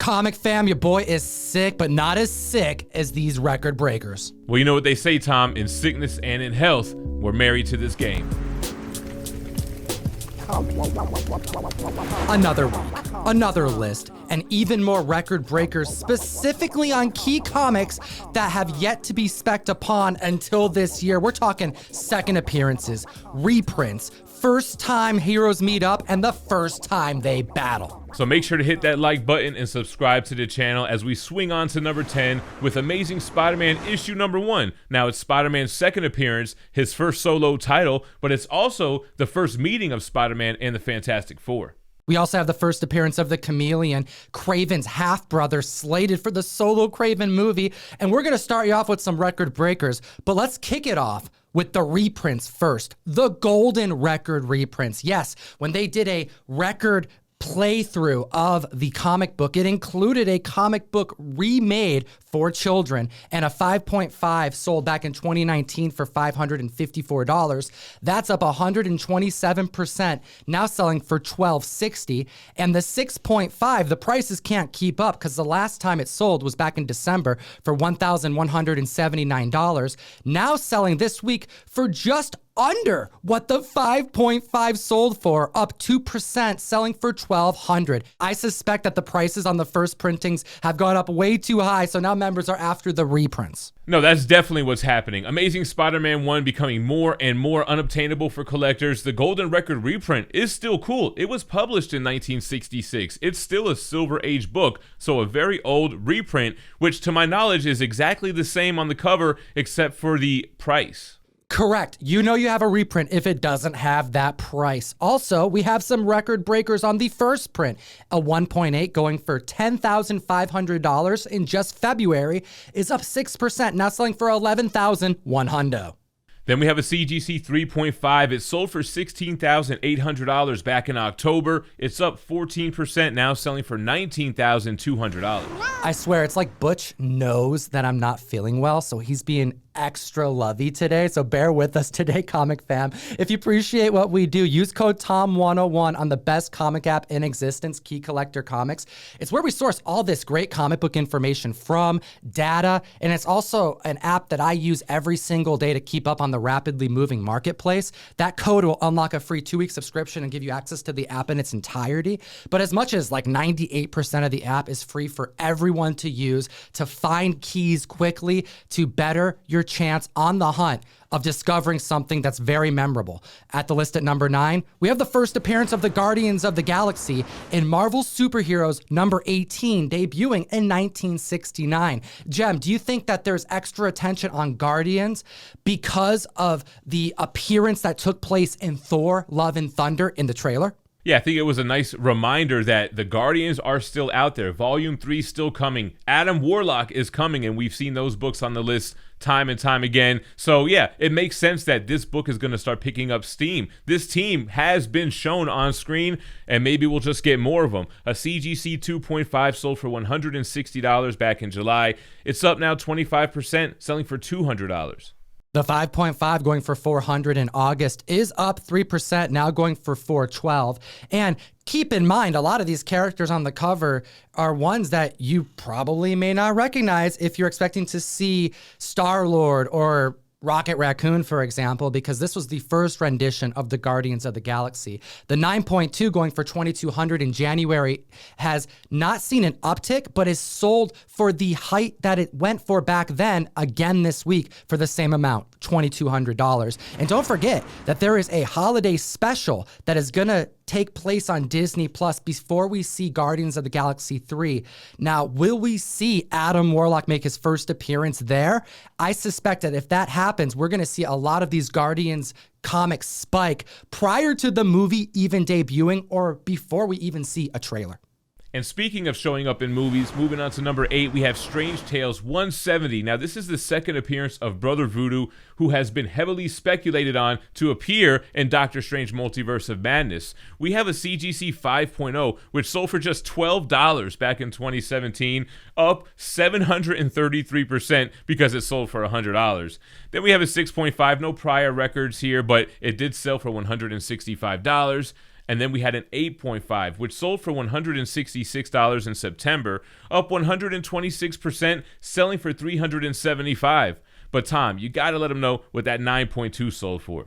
Comic fam, your boy is sick, but not as sick as these record breakers. Well, you know what they say, Tom, in sickness and in health, we're married to this game. Another week, another list, and even more record breakers specifically on key comics that have yet to be spec'd upon until this year. We're talking second appearances, reprints, first time heroes meet up, and the first time they battle. So make sure to hit that like button and subscribe to the channel as we swing on to number 10 with Amazing Spider-Man issue number 1. Now it's Spider-Man's second appearance, his first solo title, but it's also the first meeting of Spider-Man and the Fantastic Four. We also have the first appearance of the Chameleon, Kraven's half-brother, slated for the solo Kraven movie. And we're going to start you off with some record breakers, but let's kick it off with the reprints first. The golden record reprints. Yes, when they did a record playthrough of the comic book, it included a comic book remade for children and a 5.5 sold back in 2019 for $554. That's up 127%, now selling for $1,260. And the 6.5, the prices can't keep up because the last time it sold was back in December for $1,179. Now selling this week for just under what the 5.5 sold for, up 2%, selling for $1,200. I suspect that the prices on the first printings have gone up way too high, so now members are after the reprints. No, that's definitely what's happening. Amazing Spider-Man 1 becoming more and more unobtainable for collectors. The Golden Record reprint is still cool. It was published in 1966. It's still a Silver Age book, so a very old reprint, which to my knowledge is exactly the same on the cover except for the price. Correct. You know you have a reprint if it doesn't have that price. Also, we have some record breakers on the first print. A 1.8 going for $10,500 in just February is up 6%, now selling for $11,100. Then we have a CGC 3.5. It sold for $16,800 back in October. It's up 14%, now selling for $19,200. I swear, it's like Butch knows that I'm not feeling well, so he's being extra lovey today. So bear with us today, comic fam. If you appreciate what we do, use code TOM101 on the best comic app in existence, Key Collector Comics. It's where we source all this great comic book information from, data, and it's also an app that I use every single day to keep up on the rapidly moving marketplace. That code will unlock a free 2-week subscription and give you access to the app in its entirety. But as much as like 98% of the app is free for everyone to use to find keys quickly to better your chance on the hunt of discovering something that's very memorable. At the list at number 9, we have the first appearance of the Guardians of the Galaxy in Marvel Superheroes number 18, debuting in 1969. Jem, do you think that there's extra attention on Guardians because of the appearance that took place in Thor, Love and Thunder in the trailer? Yeah, I think it was a nice reminder that the Guardians are still out there. Volume 3 is still coming. Adam Warlock is coming, and we've seen those books on the list time and time again. So yeah, it makes sense that this book is going to start picking up steam. This team has been shown on screen, and maybe we'll just get more of them. A CGC 2.5 sold for $160 back in July. It's up now 25%, selling for $200. The 5.5 going for $400 in August is up 3%, now going for $412. And keep in mind, a lot of these characters on the cover are ones that you probably may not recognize if you're expecting to see Star-Lord or Rocket Raccoon, for example, because this was the first rendition of the Guardians of the Galaxy. The 9.2 going for $2,200 in January has not seen an uptick, but is sold for the height that it went for back then, again this week for the same amount, $2,200. And don't forget that there is a holiday special that is going to take place on Disney Plus before we see Guardians of the Galaxy 3. Now, will we see Adam Warlock make his first appearance there? I suspect that if that happens, we're going to see a lot of these Guardians comics spike prior to the movie even debuting or before we even see a trailer. And speaking of showing up in movies, moving on to number 8, we have Strange Tales 170. Now, this is the second appearance of Brother Voodoo, who has been heavily speculated on to appear in Doctor Strange Multiverse of Madness. We have a CGC 5.0, which sold for just $12 back in 2017, up 733% because it sold for $100. Then we have a 6.5, no prior records here, but it did sell for $165. And then we had an 8.5, which sold for $166 in September, up 126%, selling for $375. But Tom, you got to let them know what that 9.2 sold for.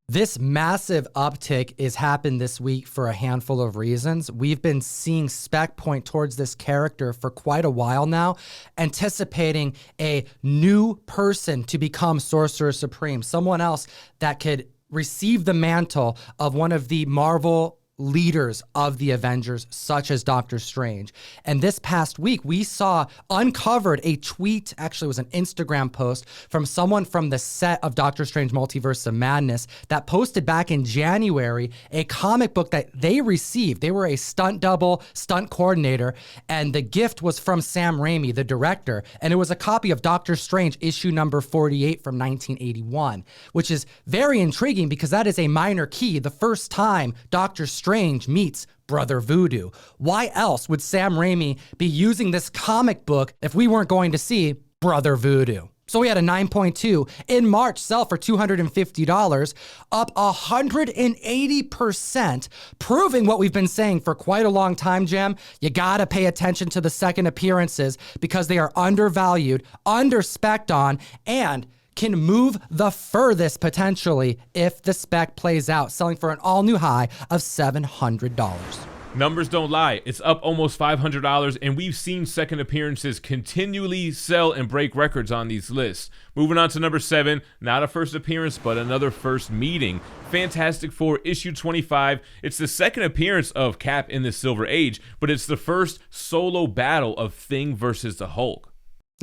This massive uptick has happened this week for a handful of reasons. We've been seeing spec point towards this character for quite a while now, anticipating a new person to become Sorcerer Supreme, someone else that could receive the mantle of one of the Marvel leaders of the Avengers, such as Doctor Strange. And this past week, we saw uncovered a tweet, actually it was an Instagram post from someone from the set of Doctor Strange Multiverse of Madness that posted back in January a comic book that they received. They were a stunt double, stunt coordinator, and the gift was from Sam Raimi, the director, and it was a copy of Doctor Strange issue number 48 from 1981, which is very intriguing because that is a minor key, the first time Doctor Strange meets Brother Voodoo. Why else would Sam Raimi be using this comic book if we weren't going to see Brother Voodoo? So we had a 9.2 in March, sell for $250, up 180%, proving what we've been saying for quite a long time, Jim. You gotta pay attention to the second appearances because they are undervalued, under-specced on, and can move the furthest potentially if the spec plays out, selling for an all-new high of $700. Numbers don't lie. It's up almost $500, and we've seen second appearances continually sell and break records on these lists. Moving on to number 7, not a first appearance, but another first meeting. Fantastic Four issue 25. It's the second appearance of Cap in the Silver Age, but it's the first solo battle of Thing versus the Hulk.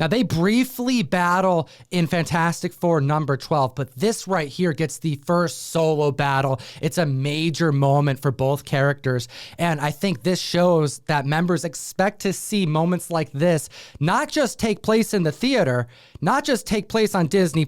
Now, they briefly battle in Fantastic Four number 12, but this right here gets the first solo battle. It's a major moment for both characters, and I think this shows that members expect to see moments like this not just take place in the theater, not just take place on Disney+,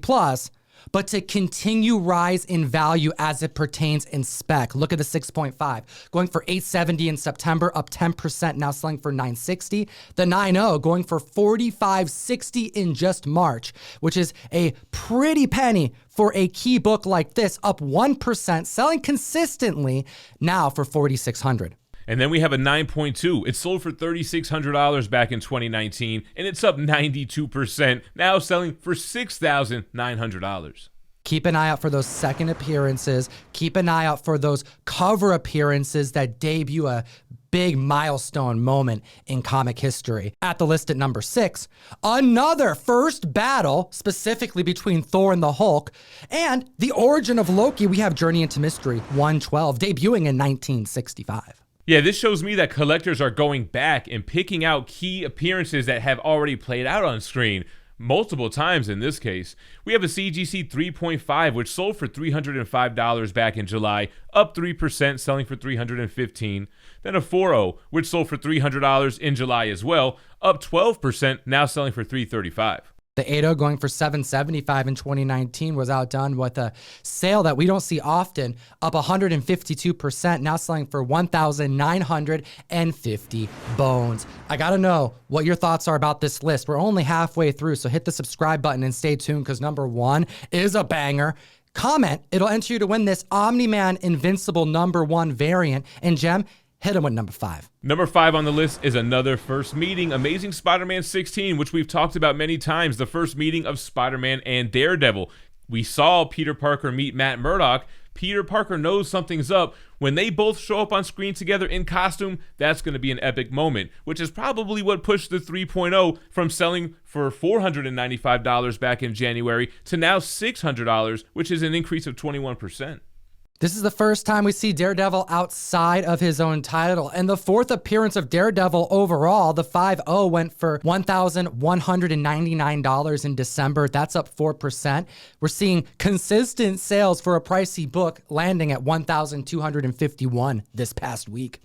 but to continue rise in value as it pertains in spec. Look at the 6.5, going for $870 in September, up 10%, now selling for $960. The 9.0 going for $45.60 in just March, which is a pretty penny for a key book like this, up 1%, selling consistently now for $4,600. And then we have a 9.2. It sold for $3,600 back in 2019, and it's up 92%, now selling for $6,900. Keep an eye out for those second appearances. Keep an eye out for those cover appearances that debut a big milestone moment in comic history. At the list at number 6, another first battle, specifically between Thor and the Hulk, and the origin of Loki. We have Journey into Mystery 112, debuting in 1965. Yeah, this shows me that collectors are going back and picking out key appearances that have already played out on screen, multiple times in this case. We have a CGC 3.5, which sold for $305 back in July, up 3%, selling for $315. Then a 4.0, which sold for $300 in July as well, up 12%, now selling for $335. The 8.0 going for $775 in 2019 was outdone with a sale that we don't see often, up 152%, now selling for $1,950 bones. I gotta know what your thoughts are about this list. We're only halfway through, so hit the subscribe button and stay tuned because number 1 is a banger. Comment, it'll enter you to win this Omni-Man Invincible number 1 variant. And Jem, hit him with number 5. Number 5 on the list is another first meeting, Amazing Spider-Man 16, which we've talked about many times, the first meeting of Spider-Man and Daredevil. We saw Peter Parker meet Matt Murdock. Peter Parker knows something's up. When they both show up on screen together in costume, that's going to be an epic moment, which is probably what pushed the 3.0 from selling for $495 back in January to now $600, which is an increase of 21%. This is the first time we see Daredevil outside of his own title. And the fourth appearance of Daredevil overall, the 5.0, went for $1,199 in December. That's up 4%. We're seeing consistent sales for a pricey book landing at $1,251 this past week.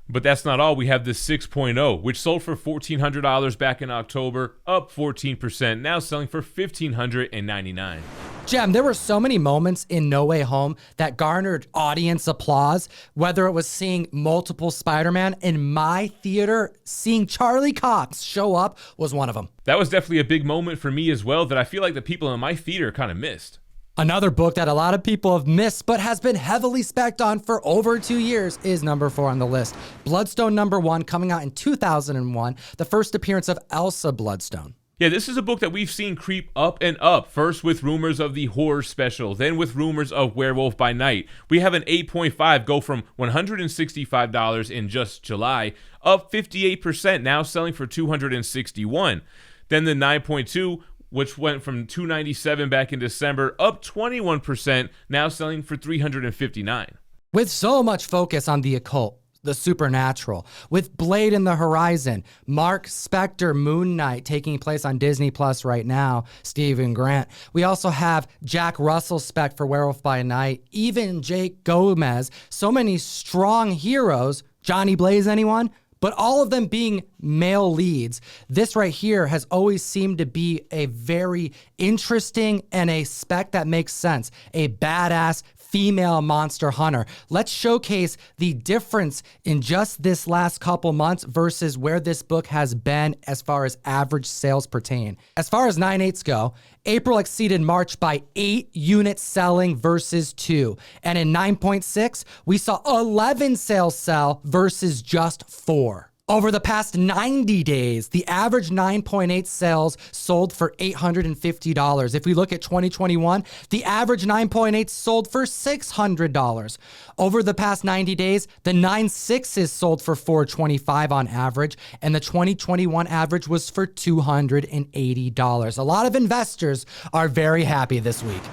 But that's not all. We have the 6.0, which sold for $1,400 back in October, up 14%, now selling for $1,599. Jem, there were so many moments in No Way Home that garnered audience applause, whether it was seeing multiple Spider-Man. In my theater, seeing Charlie Cox show up was one of them. That was definitely a big moment for me as well that I feel like the people in my theater kind of missed. Another book that a lot of people have missed but has been heavily spec'd on for over 2 years is number 4 on the list. Bloodstone number 1, coming out in 2001, the first appearance of Elsa Bloodstone. Yeah, this is a book that we've seen creep up and up, first with rumors of the horror special, then with rumors of Werewolf by Night. We have an 8.5 go from $165 in just July, up 58%, now selling for $261. Then the 9.2, which went from $297 back in December, up 21%, now selling for $359. With so much focus on the occult, the supernatural, with Blade in the Horizon, Mark Spector, Moon Knight taking place on Disney Plus right now, Stephen Grant. We also have Jack Russell spec for Werewolf by Night, even Jake Gomez. So many strong heroes. Johnny Blaze, anyone? But all of them being male leads. This right here has always seemed to be a very interesting and a spec that makes sense. A badass female monster hunter. Let's showcase the difference in just this last couple months versus where this book has been as far as average sales pertain. As far as 9/8 go, April exceeded March by 8 units selling versus 2. And in 9.6, we saw 11 sales sell versus just 4. Over the past 90 days, the average 9.8 sales sold for $850. If we look at 2021, the average 9.8 sold for $600. Over the past 90 days, the 9.6s sold for $425 on average, and the 2021 average was for $280. A lot of investors are very happy this week.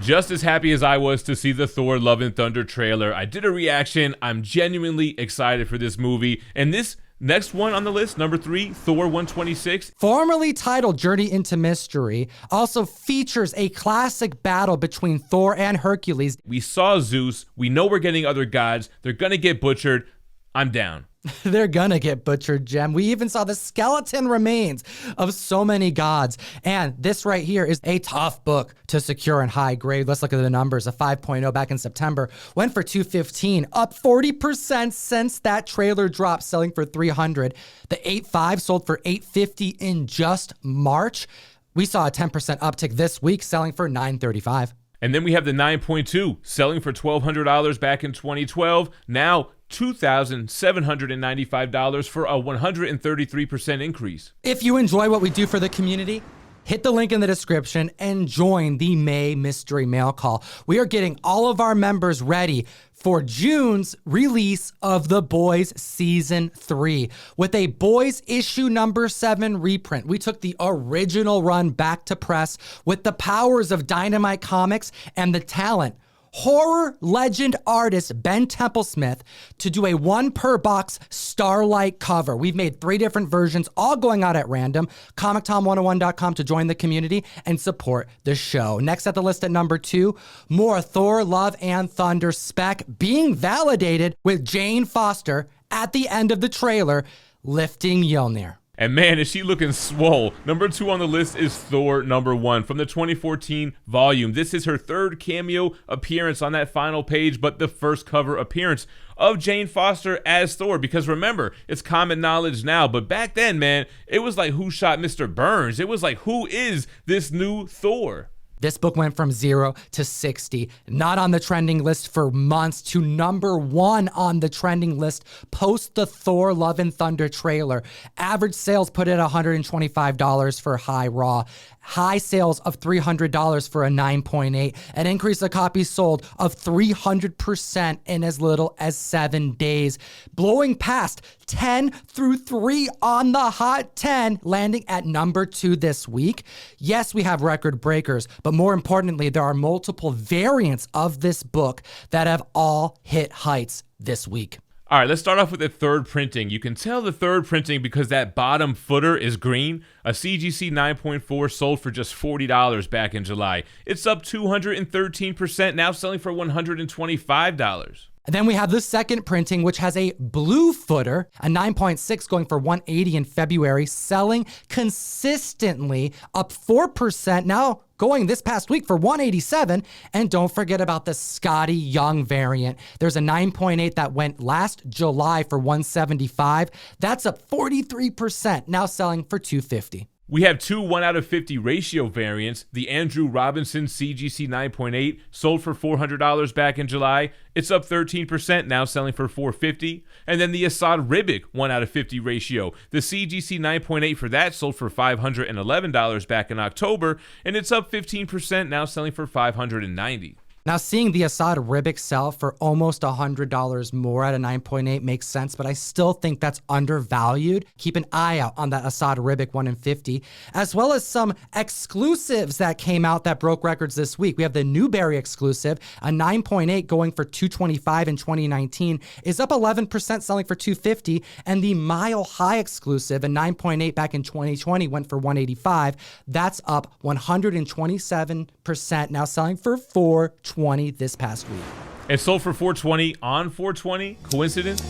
Just as happy as I was to see the Thor Love and Thunder trailer, I did a reaction. I'm genuinely excited for this movie, and this next one on the list, number 3, Thor 126. Formerly titled Journey into Mystery, also features a classic battle between Thor and Hercules. We saw Zeus. We know we're getting other gods. They're going to get butchered. I'm down. They're gonna get butchered, Jem. We even saw the skeleton remains of so many gods. And this right here is a tough book to secure in high grade. Let's look at the numbers. A 5.0 back in September went for $215, up 40% since that trailer dropped, selling for $300. The 8.5 sold for $850 in just March. We saw a 10% uptick this week, selling for $935. And then we have the 9.2, selling for $1,200 back in 2012. Now $2,795 for a 133% increase. If you enjoy what we do for the community, hit the link in the description and join the May Mystery Mail Call. We are getting all of our members ready for June's release of The Boys Season 3 with a Boys issue number 7 reprint. We took the original run back to press with the powers of Dynamite Comics and the talent horror legend artist Ben Templesmith to do a 1 per box Starlight cover. We've made 3 different versions, all going out at random. ComicTom101.com to join the community and support the show. Next at the list at number 2, more Thor Love and Thunder spec being validated with Jane Foster at the end of the trailer lifting Mjolnir. And man, is she looking swole. Number 2 on the list is Thor number 1 from the 2014 volume. This is her 3rd cameo appearance on that final page, but the first cover appearance of Jane Foster as Thor. Because remember, it's common knowledge now, but back then, man, it was like, who shot Mr. Burns? It was like, who is this new Thor? This book went from 0 to 60, not on the trending list for months, to number 1 on the trending list post the Thor Love and Thunder trailer. Average sales put it at $125 for High Raw. High sales of $300 for a 9.8. An increase of copies sold of 300% in as little as 7 days. Blowing past 10 through 3 on the Hot 10, landing at number 2 this week. Yes, we have record breakers, but more importantly, there are multiple variants of this book that have all hit heights this week. All right, let's start off with the 3rd printing. You can tell the 3rd printing because that bottom footer is green. A CGC 9.4 sold for just $40 back in July. It's up 213%, now selling for $125. And then we have the 2nd printing, which has a blue footer, a 9.6 going for $180 in February, selling consistently, up 4%, now going this past week for $187. And don't forget about the Scotty Young variant. There's a 9.8 that went last July for $175. That's up 43%, now selling for $250. We have two 1 out of 50 ratio variants. The Andrew Robinson CGC 9.8 sold for $400 back in July. It's up 13%, now selling for $450. And then the Assad Ribic 1 out of 50 ratio. The CGC 9.8 for that sold for $511 back in October, and it's up 15%, now selling for $590. Now, seeing the Assad Ribic sell for almost $100 more at a 9.8 makes sense, but I still think that's undervalued. Keep an eye out on that Assad Ribic 1 in 50, as well as some exclusives that came out that broke records this week. We have the Newberry exclusive, a 9.8 going for $225 in 2019, is up 11%, selling for $250, and the Mile High exclusive, a 9.8 back in 2020, went for $185. That's up 127%, now selling for $420 this past week. It sold for $420 on $420. Coincidence?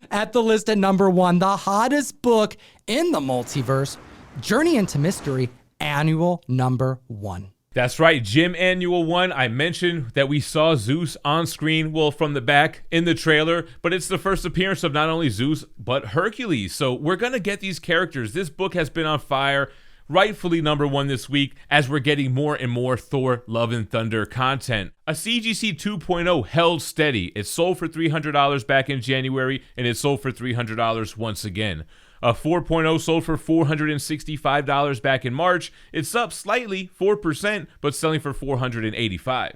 At the list at number 1, the hottest book in the multiverse, Journey into Mystery, Annual number 1. That's right, Jim Annual 1. I mentioned that we saw Zeus on screen, well, from the back in the trailer, but it's the first appearance of not only Zeus, but Hercules. So we're going to get these characters. This book has been on fire. Rightfully number 1 this week, as we're getting more and more Thor Love and Thunder content. A CGC 2.0 held steady. It sold for $300 back in January, and it sold for $300 once again. A 4.0 sold for $465 back in March. It's up slightly, 4%, but selling for $485.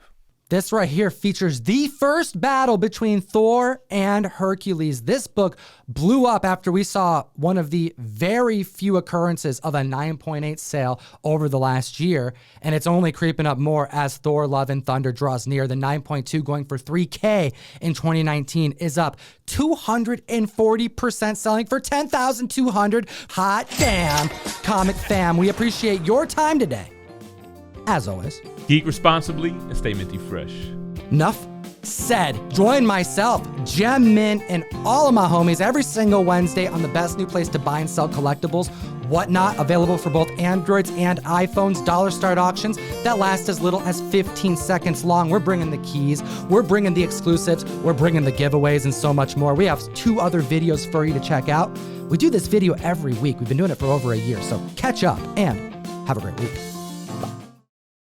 This right here features the first battle between Thor and Hercules. This book blew up after we saw one of the very few occurrences of a 9.8 sale over the last year, and it's only creeping up more as Thor Love and Thunder draws near. The 9.2 going for $3K in 2019 is up 240%, selling for $10,200. Hot damn, comic fam. We appreciate your time today. As always, geek responsibly and stay minty fresh. Enough said. Join myself, Gem Mint, and all of my homies every single Wednesday on the best new place to buy and sell collectibles, Whatnot, available for both Androids and iPhones. Dollar start auctions that last as little as 15 seconds long. We're bringing the keys, we're bringing the exclusives, we're bringing the giveaways, and so much more. We have 2 other videos for you to check out. We do this video every week. We've been doing it for over a year, so catch up and have a great week.